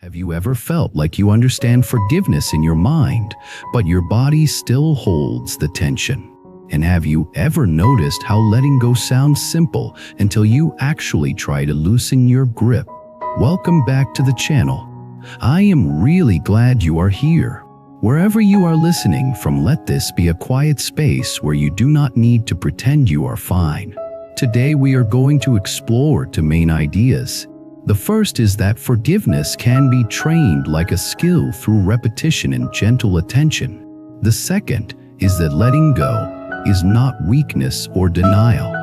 Have you ever felt like you understand forgiveness in your mind, but your body still holds the tension? And have you ever noticed how letting go sounds simple until you actually try to loosen your grip? Welcome back to the channel. I am really glad you are here. Wherever you are listening from, let this be a quiet space where you do not need to pretend you are fine. Today we are going to explore two main ideas. The first is that forgiveness can be trained like a skill through repetition and gentle attention. The second is that letting go is not weakness or denial.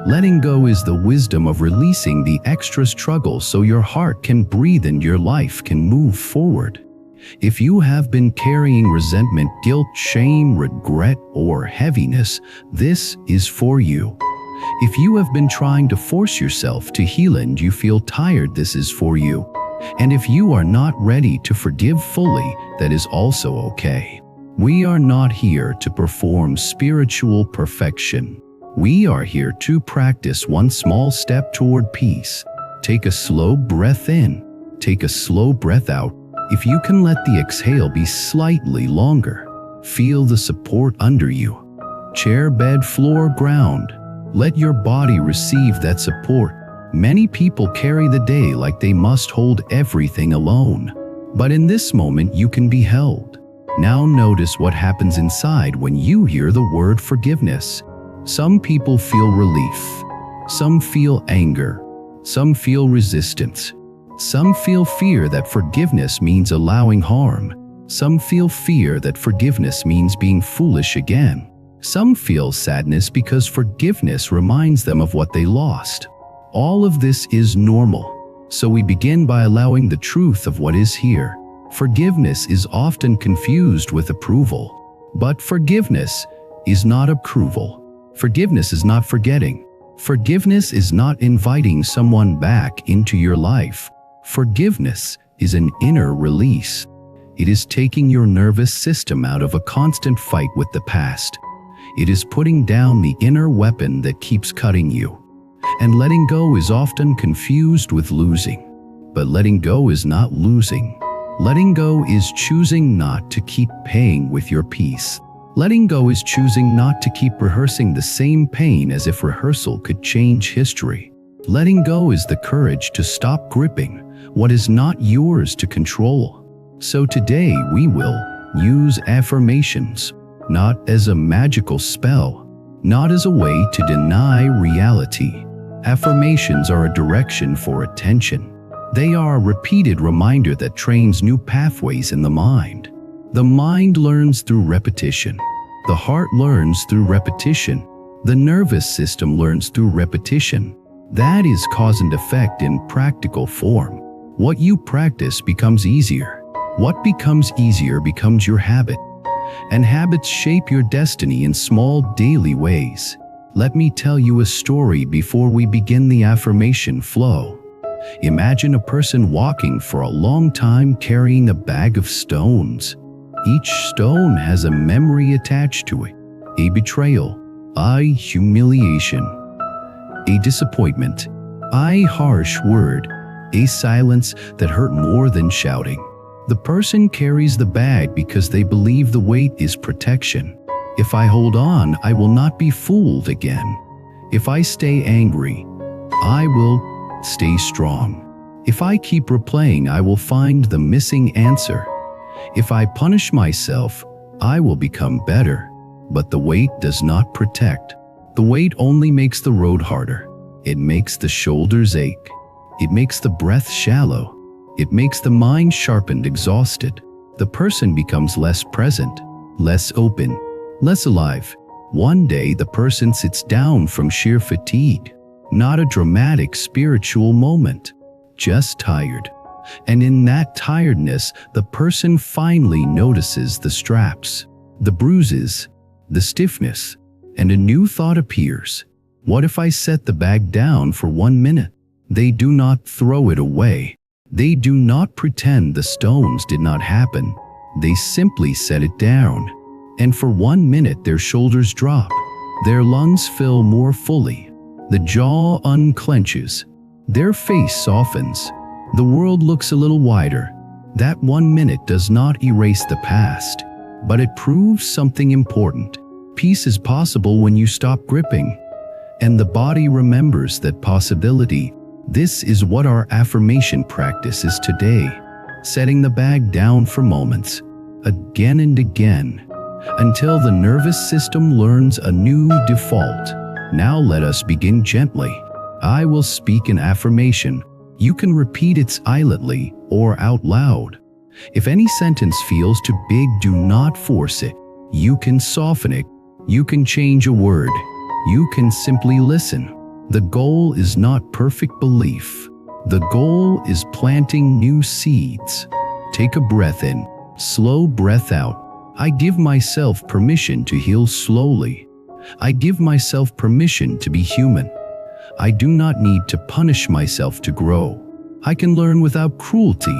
Letting go is the wisdom of releasing the extra struggle so your heart can breathe and your life can move forward. If you have been carrying resentment, guilt, shame, regret, or heaviness, this is for you. If you have been trying to force yourself to heal and you feel tired, this is for you. And if you are not ready to forgive fully, that is also okay. We are not here to perform spiritual perfection. We are here to practice one small step toward peace. Take a slow breath in. Take a slow breath out. If you can, let the exhale be slightly longer. Feel the support under you. Chair, bed, floor, ground. Let your body receive that support. Many people carry the day like they must hold everything alone. But in this moment, you can be held. Now notice what happens inside when you hear the word forgiveness. Some people feel relief. Some feel anger. Some feel resistance. Some feel fear that forgiveness means allowing harm. Some feel fear that forgiveness means being foolish again. Some feel sadness because forgiveness reminds them of what they lost. All of this is normal. So we begin by allowing the truth of what is here. Forgiveness is often confused with approval. But forgiveness is not approval. Forgiveness is not forgetting. Forgiveness is not inviting someone back into your life. Forgiveness is an inner release. It is taking your nervous system out of a constant fight with the past. It is putting down the inner weapon that keeps cutting you. And letting go is often confused with losing. But letting go is not losing. Letting go is choosing not to keep paying with your peace. Letting go is choosing not to keep rehearsing the same pain as if rehearsal could change history. Letting go is the courage to stop gripping what is not yours to control. So today we will use affirmations. Not as a magical spell, not as a way to deny reality. Affirmations are a direction for attention. They are a repeated reminder that trains new pathways in the mind. The mind learns through repetition. The heart learns through repetition. The nervous system learns through repetition. That is cause and effect in practical form. What you practice becomes easier. What becomes easier becomes your habit. And habits shape your destiny in small daily ways. Let me tell you a story before we begin the affirmation flow. Imagine a person walking for a long time carrying a bag of stones. Each stone has a memory attached to it. A betrayal, a humiliation, a disappointment, a harsh word, a silence that hurt more than shouting. The person carries the bag because they believe the weight is protection. If I hold on, I will not be fooled again. If I stay angry, I will stay strong. If I keep replaying, I will find the missing answer. If I punish myself, I will become better. But the weight does not protect. The weight only makes the road harder. It makes the shoulders ache. It makes the breath shallow. It makes the mind sharpened, exhausted. The person becomes less present, less open, less alive. One day the person sits down from sheer fatigue. Not a dramatic spiritual moment, just tired. And in that tiredness, the person finally notices the straps, the bruises, the stiffness, and a new thought appears. What if I set the bag down for 1 minute? They do not throw it away. They do not pretend the stones did not happen. They simply set it down. And for 1 minute their shoulders drop. Their lungs fill more fully. The jaw unclenches. Their face softens. The world looks a little wider. That 1 minute does not erase the past, but it proves something important. Peace is possible when you stop gripping, and the body remembers that possibility. This is what our affirmation practice is today, setting the bag down for moments, again and again, until the nervous system learns a new default. Now let us begin gently. I will speak an affirmation. You can repeat it silently or out loud. If any sentence feels too big, do not force it. You can soften it. You can change a word. You can simply listen. The goal is not perfect belief. The goal is planting new seeds. Take a breath in, slow breath out. I give myself permission to heal slowly. I give myself permission to be human. I do not need to punish myself to grow. I can learn without cruelty.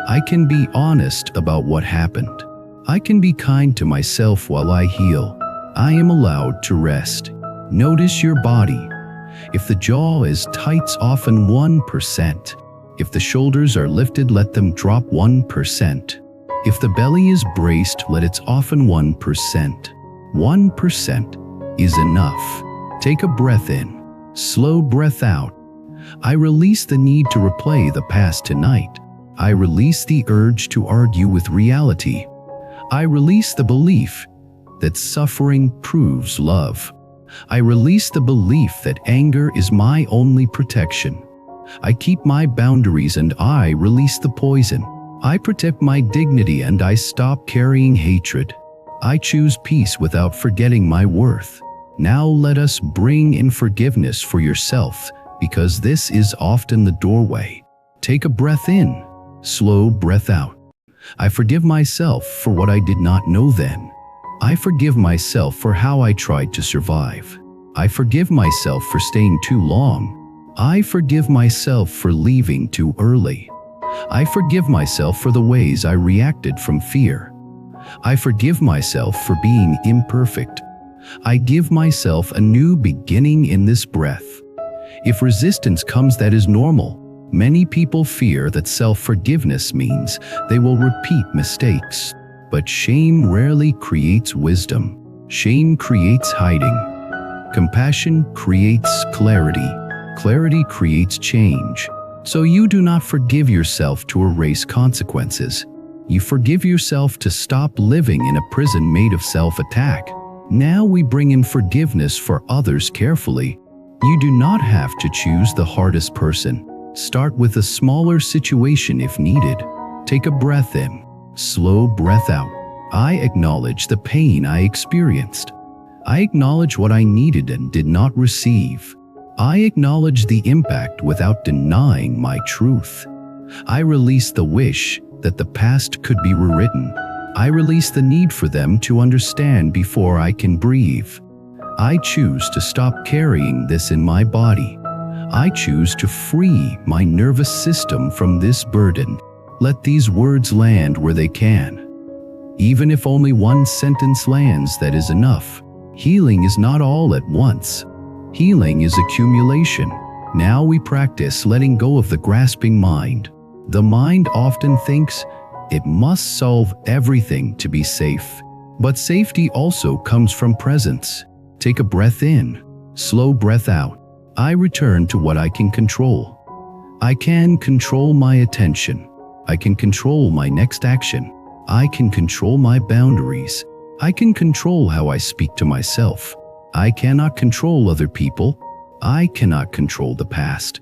I can be honest about what happened. I can be kind to myself while I heal. I am allowed to rest. Notice your body. If the jaw is tight, soften 1%. If the shoulders are lifted, let them drop 1%. If the belly is braced, let it soften 1%. 1% is enough. Take a breath in. Slow breath out. I release the need to replay the past tonight. I release the urge to argue with reality. I release the belief that suffering proves love. I release the belief that anger is my only protection. I keep my boundaries and I release the poison. I protect my dignity and I stop carrying hatred. I choose peace without forgetting my worth. Now let us bring in forgiveness for yourself, because this is often the doorway. Take a breath in, slow breath out. I forgive myself for what I did not know then. I forgive myself for how I tried to survive. I forgive myself for staying too long. I forgive myself for leaving too early. I forgive myself for the ways I reacted from fear. I forgive myself for being imperfect. I give myself a new beginning in this breath. If resistance comes, that is normal. Many people fear that self-forgiveness means they will repeat mistakes. But shame rarely creates wisdom. Shame creates hiding. Compassion creates clarity. Clarity creates change. So you do not forgive yourself to erase consequences. You forgive yourself to stop living in a prison made of self-attack. Now we bring in forgiveness for others carefully. You do not have to choose the hardest person. Start with a smaller situation if needed. Take a breath in. Slow breath out. I acknowledge the pain I experienced. I acknowledge what I needed and did not receive. I acknowledge the impact without denying my truth. I release the wish that the past could be rewritten. I release the need for them to understand before I can breathe. I choose to stop carrying this in my body. I choose to free my nervous system from this burden. Let these words land where they can. Even if only one sentence lands, that is enough. Healing is not all at once. Healing is accumulation. Now we practice letting go of the grasping mind. The mind often thinks it must solve everything to be safe. But safety also comes from presence. Take a breath in, slow breath out. I return to what I can control. I can control my attention. I can control my next action. I can control my boundaries. I can control how I speak to myself. I cannot control other people. I cannot control the past.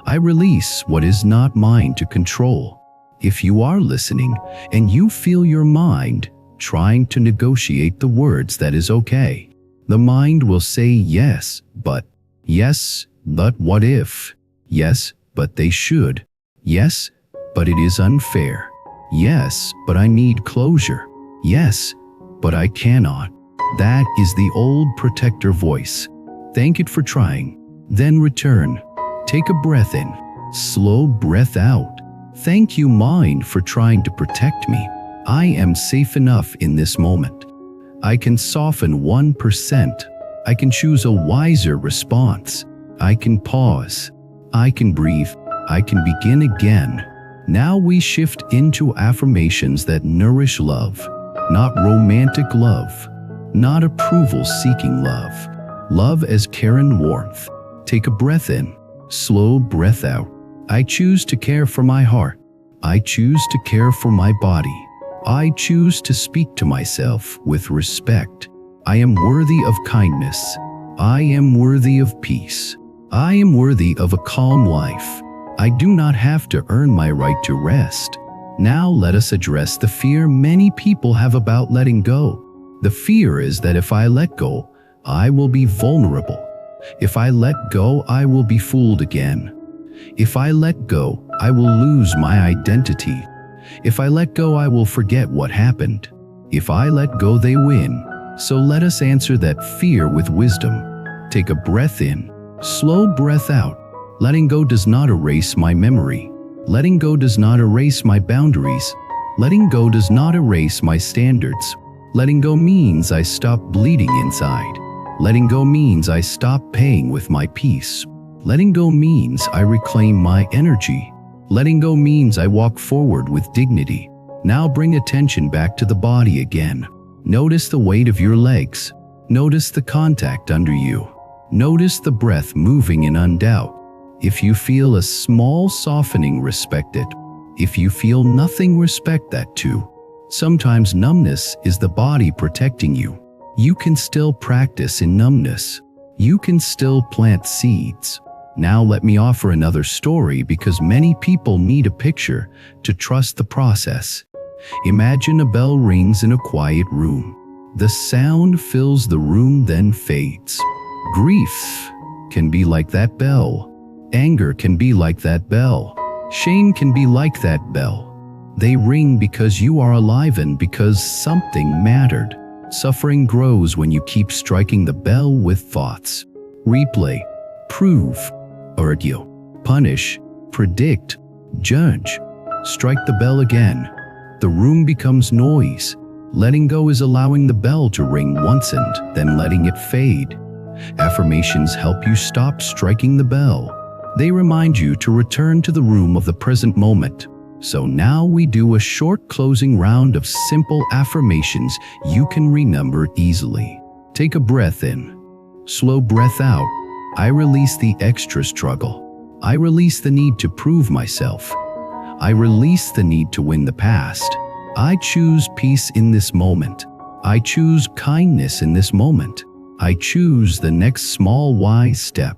I release what is not mine to control. If you are listening and you feel your mind trying to negotiate the words, that is okay. The mind will say yes, but what if? Yes, but they should. Yes, but it is unfair. Yes, but I need closure. Yes, but I cannot. That is the old protector voice. Thank it for trying. Then return. Take a breath in. Slow breath out. Thank you, mind, for trying to protect me. I am safe enough in this moment. I can soften 1%. I can choose a wiser response. I can pause. I can breathe. I can begin again. Now we shift into affirmations that nourish love, not romantic love, not approval-seeking love. Love as care and warmth. Take a breath in, slow breath out. I choose to care for my heart. I choose to care for my body. I choose to speak to myself with respect. I am worthy of kindness. I am worthy of peace. I am worthy of a calm life. I do not have to earn my right to rest. Now let us address the fear many people have about letting go. The fear is that if I let go, I will be vulnerable. If I let go, I will be fooled again. If I let go, I will lose my identity. If I let go, I will forget what happened. If I let go, they win. So let us answer that fear with wisdom. Take a breath in, slow breath out. Letting go does not erase my memory. Letting go does not erase my boundaries. Letting go does not erase my standards. Letting go means I stop bleeding inside. Letting go means I stop paying with my peace. Letting go means I reclaim my energy. Letting go means I walk forward with dignity. Now bring attention back to the body again. Notice the weight of your legs. Notice the contact under you. Notice the breath moving in undoubt. If you feel a small softening, respect it. If you feel nothing, respect that too. Sometimes numbness is the body protecting you. You can still practice in numbness. You can still plant seeds. Now let me offer another story because many people need a picture to trust the process. Imagine a bell rings in a quiet room. The sound fills the room, then fades. Grief can be like that bell. Anger can be like that bell. Shame can be like that bell. They ring because you are alive and because something mattered. Suffering grows when you keep striking the bell with thoughts. Replay, prove, argue, punish, predict, judge. Strike the bell again. The room becomes noise. Letting go is allowing the bell to ring once and then letting it fade. Affirmations help you stop striking the bell. They remind you to return to the room of the present moment. So now we do a short closing round of simple affirmations you can remember easily. Take a breath in. Slow breath out. I release the extra struggle. I release the need to prove myself. I release the need to win the past. I choose peace in this moment. I choose kindness in this moment. I choose the next small wise step.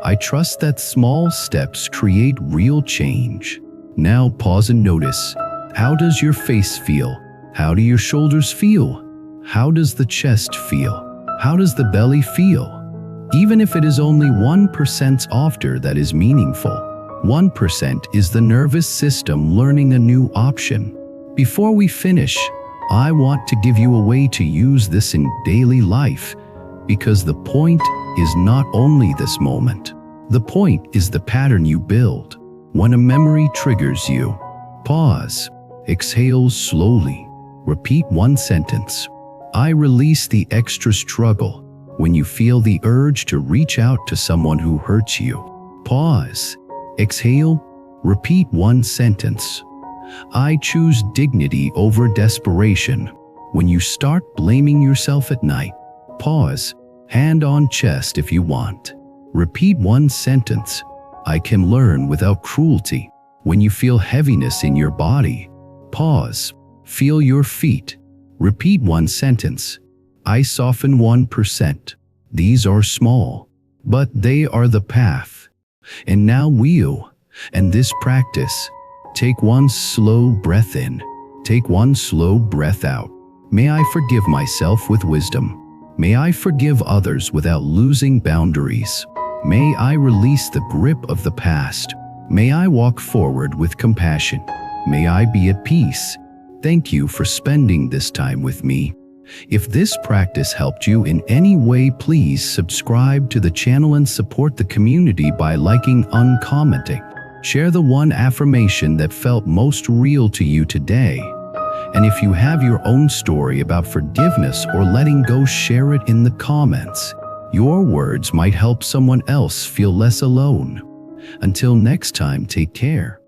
I trust that small steps create real change. Now pause and notice. How does your face feel? How do your shoulders feel? How does the chest feel? How does the belly feel? Even if it is only 1% after, that is meaningful. 1% is the nervous system learning a new option. Before we finish, I want to give you a way to use this in daily life, because the point is not only this moment. The point is the pattern you build. When a memory triggers you, pause, exhale slowly, repeat one sentence. I release the extra struggle. When you feel the urge to reach out to someone who hurts you, pause, exhale, repeat one sentence. I choose dignity over desperation. When you start blaming yourself at night, pause, hand on chest if you want. Repeat one sentence. I can learn without cruelty. When you feel heaviness in your body, pause, feel your feet. Repeat one sentence. I soften 1%. These are small, but they are the path. And now and this practice. Take one slow breath in. Take one slow breath out. May I forgive myself with wisdom. May I forgive others without losing boundaries. May I release the grip of the past. May I walk forward with compassion. May I be at peace. Thank you for spending this time with me. If this practice helped you in any way, please subscribe to the channel and support the community by liking and commenting. Share the one affirmation that felt most real to you today. And if you have your own story about forgiveness or letting go, share it in the comments. Your words might help someone else feel less alone. Until next time, take care.